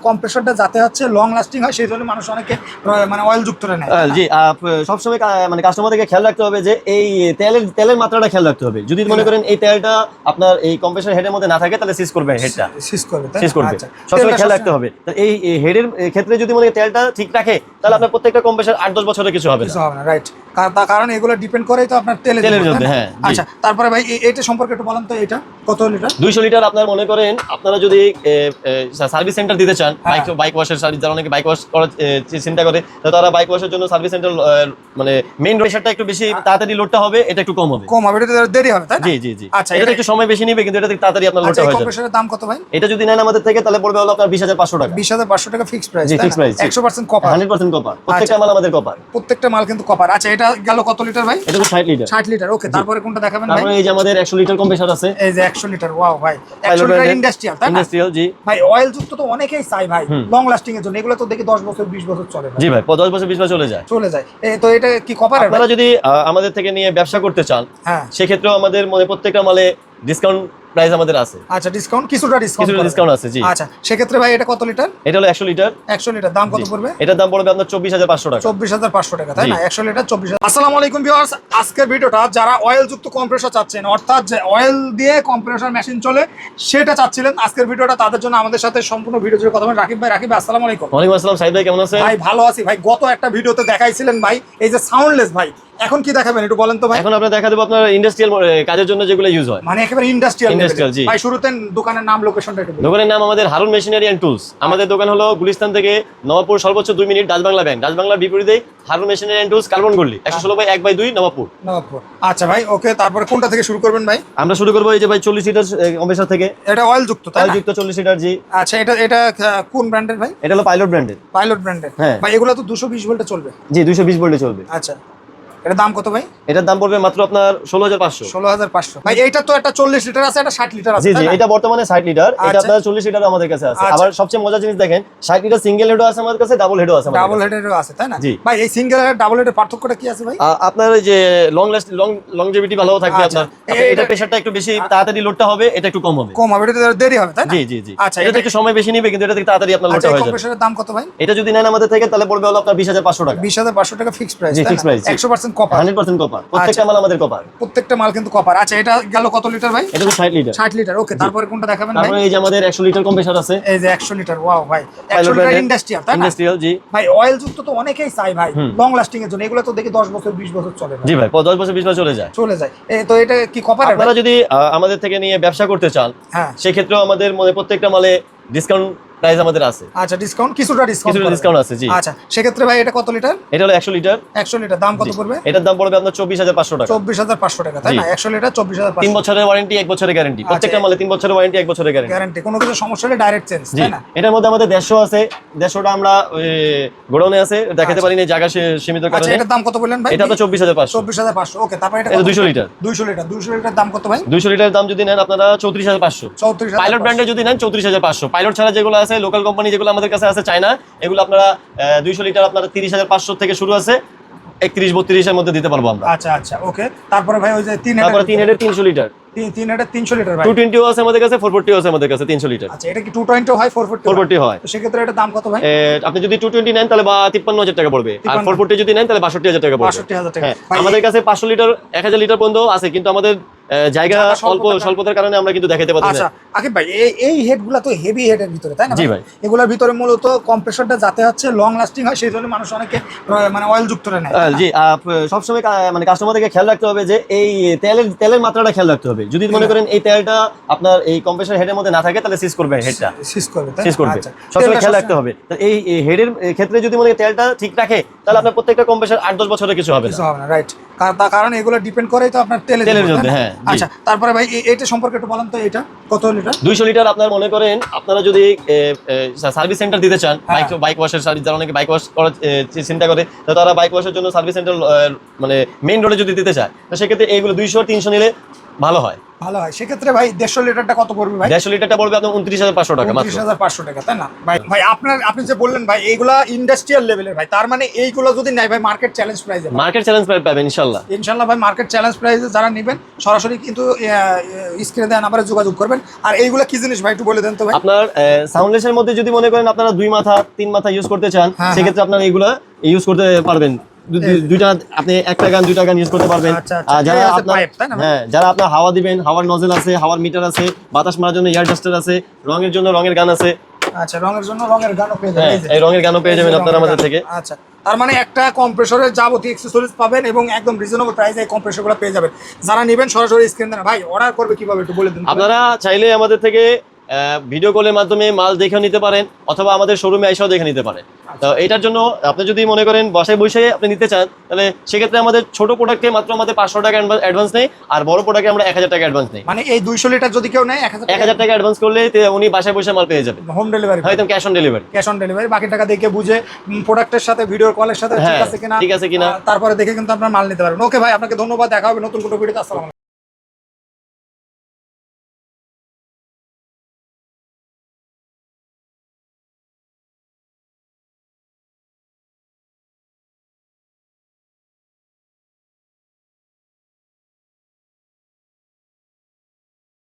কম্প্রেসরটা যাতে হচ্ছে long lasting হয়, সেই জন্য মানুষ অনেকে মানে অয়েল যুক্ত নেয়। জি, সবসময় মানে কাস্টমারদেরকে খেয়াল রাখতে হবে যে এই তেলের মাত্রাটা খেয়াল রাখতে হবে। যদি মনে করেন এই তেলটা আপনার এই কম্প্রেসর হেডের মধ্যে না থাকে তাহলে সিজ করবে, হেডটা সিজ করবে। সবসময় খেয়াল রাখতে হবে। এই হেডের ক্ষেত্রে যদি মনে তেলটা ঠিক রাখে তাহলে আপনার প্রত্যেকটা কম্প্রেসর 8-10 বছরের কিছু হবে না। রাইট, কারণ এগুলো ডিপেন্ড করেই তো আপনার তেলের মধ্যে। হ্যাঁ, আচ্ছা, তারপরে ভাই এটা সম্পর্কে একটু বলেন তো, এটা কত লিটার? 200 লিটার। আপনার মনে করেন আপনারা যদি সার্ভিস সেন্টার দিতে চান, বাইক ওয়াশের সার্ভিস, যারা অনেকে বাইক ওয়াশ করার চিন্তা করে, তো তারা বাইক ওয়াশের জন্য সার্ভিস সেন্টার মানে মেইন প্রেসারটা একটু বেশি তাড়াতাড়ি লোডটা হবে, এটা একটু কম হবে, এটা দেরি হবে, তাই না? জি জি জি। আচ্ছা, এটা একটু সময় বেশি নেবে কিন্তু এটা তাড়াতাড়ি আপনার লোডটা হয়ে যাবে। কম্প্রেসরের দাম কত ভাই? এটা যদি নেন আমাদের থেকে তাহলে পড়বে হলো আপনার 20,500 টাকা। 20,500 টাকা ফিক্সড প্রাইস। জি, ফিক্সড প্রাইস। 100% copper, 100% copper. প্রত্যেকটা মাল আমাদের কপার, প্রত্যেকটা মাল কিন্তু কপার। আচ্ছা, এটা গেল কত লিটার ভাই? এটা 60 লিটার। 60 লিটার, ওকে। তারপরে কোনটা দেখাবেন ভাই? তারপরে এই যে আমাদের 100 লিটার কম্প্রেসর আছে, এই যে 100 লিটার। ওয়াও ভাই, 100 লিটার ইন্ডাস্ট্রিয়াল, তাই না? ইন্ডাস্ট্রিয়াল, জি ভাই। অয়েল যুক্ত তো অনেকেই চাই ভাই লং লাস্টিং এর জন্য, এগুলো তো দেখি 10 বছর 20 বছর চলে। জি ভাই, 10 বছর 20 বছর চলে যায়। তো এটা কি কপার? আপনারা যদি আমাদের থেকে নিয়ে ব্যবসা করতে চান, হ্যাঁ, সেক্ষেত্রে আমাদের মানে প্রত্যেকটা মালে ডিসকাউন্ট প্রাইস আমাদের আছে। আচ্ছা, কিছুটা ডিসকাউন্ট আছে, জি। আচ্ছা, সেক্ষেত্রে ভাই এটা কত লিটার? এটা হলো 100 লিটার। 100 লিটার দাম কত পড়বে? এটার দাম পড়বে আপনার 24,500 টাকা। 24,500 টাকা, তাই না? 100 লিটার 24,000। আসসালামু আলাইকুম ভিউয়ার্স, আজকের ভিডিওটা যারা অয়েল যুক্ত কম্প্রেসর চাচ্ছেন, অর্থাৎ যে অয়েল দিয়ে কম্প্রেসর মেশিন চলে সেটা চাচ্ছিলেন, আজকের ভিডিওটা তাদের জন্য। আমাদের সাথে সম্পূর্ণ ভিডিও জুড়ে কথা বলেন রাকিব ভাই। রাকিব, আসসালামু আলাইকুম। ওয়ালাইকুম আসসালাম। সাইদ ভাই, কেমন আছেন? ভাই ভালো আছি ভাই। গত একটা ভিডিওতে দেখাইছিলেন ভাই এই যে সাউন্ডলেস, ভাই এখন কি দেখাবেন একটু বলেন তো ভাই? এখন আমরা দেখা দেব আপনার ইন্ডাস্ট্রিয়াল কাজের জন্য যেগুলো ইউজ হয়, মানে একেবারে ইন্ডাস্ট্রিয়াল। জি ভাই শুরুতে দোকানের নাম, লোকেশনটা একটু বলুন। দোকানের নাম আমাদের হারুন মেশিনারি এন্ড টুলস। আমাদের দোকান হলো গুলিস্তান থেকে নবাবপুর, সর্বোচ্চ 2 minute Dutch Bangla bank, Dutch বাংলার বিপরীতে হারুন মেশিনারি এন্ড টুলস, কার্বন গল্লি 116/1/2 নবাবপুর। আচ্ছা ভাই, ওকে। তারপরে কোনটা থেকে শুরু করবেন ভাই? আমরা শুরু করব এই যে ভাই 40 লিটার কম্প্রেসর থেকে। এটা অয়েল যুক্ত, তাই না? অয়েল যুক্ত 40 লিটার, জি। আচ্ছা, এটা কোন ব্র্যান্ডের ভাই? এটা হলো পাইলট ব্র্যান্ডের। পাইলট ব্র্যান্ডের, হ্যাঁ ভাই। এগুলো তো 220 ভোল্টে চলবে? জি, 220 ভোল্টে চলবে। আচ্ছা, এটার দাম কত ভাই? এটার দাম পড়বে মাত্র আপনার 16,500। 16,500 ভাই। এইটা তো একটা 40 লিটার আছে, এটা 60 লিটার আছে। জি জি, এটা বর্তমানে 60 লিটার, এটা আপনার 40 লিটার আমাদের কাছে আছে। আবার সবচেয়ে মজার জিনিস দেখেন, 60 লিটার সিঙ্গেল হেডও আছে আমাদের কাছে, ডাবল হেডও আছে আমাদের কাছে। ডাবল হেডেরও আছে, তাই না? ভাই এই সিঙ্গেল আর ডাবল হেডের পার্থক্যটা কি আছে ভাই? আপনার এই যে লংজিভিটি ভালো থাকবে আপনার। এটা প্রেসারটা একটু বেশি তাড়াতাড়ি লোডটা হবে, এটা একটু কম হবে, এটা দেরি হবে, তাই না? জি জি জি। আচ্ছা, এটা একটু সময় বেশি নেবে কিন্তু এটা তাড়াতাড়ি আপনার লোডটা হয়ে যাবে। কম্প্রেসরের দাম কত ভাই? এটা যদি নেন আমাদের থেকে তাহলে পড়বে হলো আপনার 20,500 টাকা। 20,500 টাকা ফিক্সড প্রাইস। জি, ফিক্সড প্রাইস। 100% copper, 100% copper. প্রত্যেকটা মাল আমাদের কপার, প্রত্যেকটা মাল কিন্তু কপার। আচ্ছা, এটা গেল কত লিটার ভাই? এটা 60 লিটার। 60 লিটার, ওকে। তারপরে কোনটা দেখাবেন ভাই? তারপরে এই যে আমাদের 100 লিটার কম্প্রেসর আছে, এই যে 100 লিটার। ওয়াও ভাই, 100 লিটার ইন্ডাস্ট্রিয়াল, তাই না? ইন্ডাস্ট্রিয়াল, জি। ভাই অয়েল যুক্ত তো অনেকেই চাই ভাই লং লাস্টিং এর জন্য, এগুলো তো দেখি 10 বছর 20 বছর চলে। জি ভাই, 10 বছর 20 বছর চলে যায়। তো এটা কি কপার? আপনারা যদি আমাদের থেকে নিয়ে ব্যবসা করতে চান, হ্যাঁ, সেক্ষেত্রে আমাদের মানে প্রত্যেকটা মালে ডিসকাউন্ট প্রাইস আমাদের আছে। আচ্ছা, কিছুটা ডিসকাউন্ট আছে, জি। আচ্ছা, সেক্ষেত্রে ভাই এটা কত লিটার? এটা হলো 100 লিটার। 100 লিটার দাম কত পড়বে? এটার দাম পড়বে আপনার 24,500 টাকা। 24,500 টাকা, তাই না? 100 লিটার 24,500। 3 বছরের ওয়ারেন্টি, 1 বছরের গ্যারান্টি। প্রত্যেকটা মালে 3 বছরের ওয়ারেন্টি, 1 বছরের গ্যারান্টি। কোনো কিছু সমস্যা হলে ডাইরেক্ট চেঞ্জ, তাই না? এটার মধ্যে আমাদের 150 আছে, 150টা আমরা গোডাউনে আছে, দেখাতে পারি না, জায়গা সীমিত কারণে। আচ্ছা, এটার দাম কত বললেন ভাই? এটা তো 24,500। 24,500, ওকে। তারপর এটা 200 লিটার। 200 লিটার দাম কত ভাই? 200 লিটার দাম যদি নেন আপনারা 34,500। পাইলট ব্র্যান্ডে যদি নেন 34,500। পাইলট ছাড়া যেগুলো আছে, লোকাল কোম্পানি যেগুলো আমাদের কাছে আছে চায়না, এগুলো আপনারা 200 লিটার আপনারা 30,500 থেকে শুরু আছে, 31-32 এর মধ্যে দিতে পারবো আমরা। আচ্ছা আচ্ছা, ওকে। তারপরে ভাই ওই যে 3 হেডের 300 লিটার, 300 লিটার ভাই। 220 আছে আমাদের কাছে, 440 আছে আমাদের কাছে 300 লিটার। আচ্ছা, এটা কি 220 হয় 440 হয়? তো সেক্ষেত্রে এটা দাম কত ভাই? আপনি যদি 220 নেন তাহলে 53,000 টাকা পড়বে, আর 440 যদি নেন তাহলে 62,000 টাকা পড়বে। 62,000 টাকা। আমাদের কাছে 500 লিটার 1,000 লিটার পর্যন্ত আছে, কিন্তু আমাদের জায়গা স্বল্পতার কারণে আমরা কিন্তু দেখাতে পারছি না। আচ্ছা আকিব ভাই, এই হেডগুলো তো হেভি হেডের ভিতরে, তাই না? জি ভাই। এগুলোর ভিতরে মূলত কম্প্রেসরটা যাতে হচ্ছে লং লাস্টিং হয়, সেই জন্য মানুষ অনেকে মানে অয়েল যুক্ত নেয়। জি, সবসময় মানে কাস্টমারদেরকে খেয়াল রাখতে হবে যে এই তেলের মাত্রাটা খেয়াল রাখতে হবে। যদি মনে করেন এই তেলটা আপনার এই কম্প্রেসর হেডের মধ্যে না থাকে তাহলে সিজ করবে, হেডটা সিজ করবে। সবসময় খেয়াল রাখতে হবে। এই হেডের ক্ষেত্রে যদি মনে তেলটা ঠিক রাখে তাহলে আপনার প্রত্যেকটা কম্প্রেসর 8-10 বছরের কিছু হবে না। রাইট, কারণ এগুলো ডিপেন্ড করেই তো আপনার তেলের মধ্যে। হ্যাঁ। আচ্ছা, তারপরে ভাই এটা সম্পর্কে একটু বলেন তো, এটা কত লিটার? 200 লিটার। আপনার মনে করেন আপনারা যদি সার্ভিস সেন্টার দিতে চান, বাইক ওয়াশের সার্ভিস, যারা অনেকে বাইক ওয়াশ করার চিন্তা করে, তো তারা বাইক ওয়াশের জন্য সার্ভিস সেন্টার মানে মেইন রোডে যদি দিতে চায়, তো সেক্ষেত্রে এইগুলো 200-300 নিলে ভালো হয়। ভালো হয়। সেক্ষেত্রে ভাই 150 লিটারটা কত পড়বে ভাই? 150 লিটারটা পড়বে আপনার 29,500 টাকা মাত্র। 29,500 টাকা, তাই না ভাই? ভাই আপনি যে বললেন ভাই এইগুলা ইন্ডাস্ট্রিয়াল লেভেলের ভাই, তার মানে এইগুলো যদি নাই ভাই মার্কেট চ্যালেঞ্জ প্রাইসে, মার্কেট চ্যালেঞ্জ পাবেন ইনশাআল্লাহ। ইনশাআল্লাহ ভাই মার্কেট চ্যালেঞ্জ প্রাইসে যারা নেবেন সরাসরি কিন্তু স্ক্রিনে দেওয়া নাম্বারে যোগাযোগ করবেন। আর এইগুলা কি জিনিস ভাই একটু বলে দেন তো ভাই। আপনার সাউন্ডলেসের মধ্যে যদি মনে করেন আপনারা 2 মাথা 3 মাথা ইউজ করতে চান, হ্যাঁ, সেক্ষেত্রে আপনারা এইগুলা ইউজ করতে পারবেন। দুইটা আপনি একটা গান দুইটা গান ইউজ করতে পারবেন। আচ্ছা, আর যারা এই আছে আপনার pipe, তাই না? হ্যাঁ যারা আপনার হাওয়া দিবেন, হাওয়ার নজেল আছে, হাওয়ার মিটার আছে, বাতাস মারার জন্য এয়ার ডাস্টার আছে, রঙের জন্য রঙের গান আছে। আচ্ছা, রঙের জন্য রঙের গানও পেয়ে যাবেন। হ্যাঁ, এই যে। এই রঙের গানও পেয়ে যাবেন এই যে আপনারা রঙের আমাদের গান। থেকে। আচ্ছা, তার মানে একটা কম্প্রেসরের যাবতীয় অ্যাকসেসরিজ পাবেন এবং একদম রিজনেবল প্রাইসে এই কম্প্রেসরগুলো পেয়ে যাবেন। যারা নেবেন সরাসরি স্ক্রিন দেন। ভাই অর্ডার করবে কিভাবে একটু বলে দিন। আপনারা চাইলে আমাদের থেকে ভিডিও কলের মাধ্যমে মাল দেখে নিতে পারেন, অথবা আমাদের শোরুমে এসেও দেখে নিতে পারেন। তো এটার জন্য আপনি যদি মনে করেন বাসায় বসে আপনি নিতে চান, তাহলে সেক্ষেত্রে আমাদের ছোট প্রোডাক্টে মাত্র আমাদের 500 টাকা অ্যাডভান্স নেই, আর বড় প্রোডাক্টে আমরা 1000 টাকা অ্যাডভান্স নেই। মানে এই 200 লিটার যদি কেউ নেয় 1000 টাকা অ্যাডভান্স করলে উনি বাসায় বসে মাল পেয়ে যাবেন। হোম ডেলিভারি, হয়তো cash on delivery. Cash on delivery, বাকি টাকা দেখে বুঝে প্রোডাক্টের সাথে ভিডিও কলের সাথে ঠিক হ্যাঁ, আছে কিনা, ঠিক আছে কিনা। তারপরে দেখে কিন্তু আপনার মাল নিতে পারবেন। ওকে ভাই, আপনাকে ধন্যবাদ। দেখা হবে নতুন কোনো ভিডিওতে। আসসালামু আলাইকুম।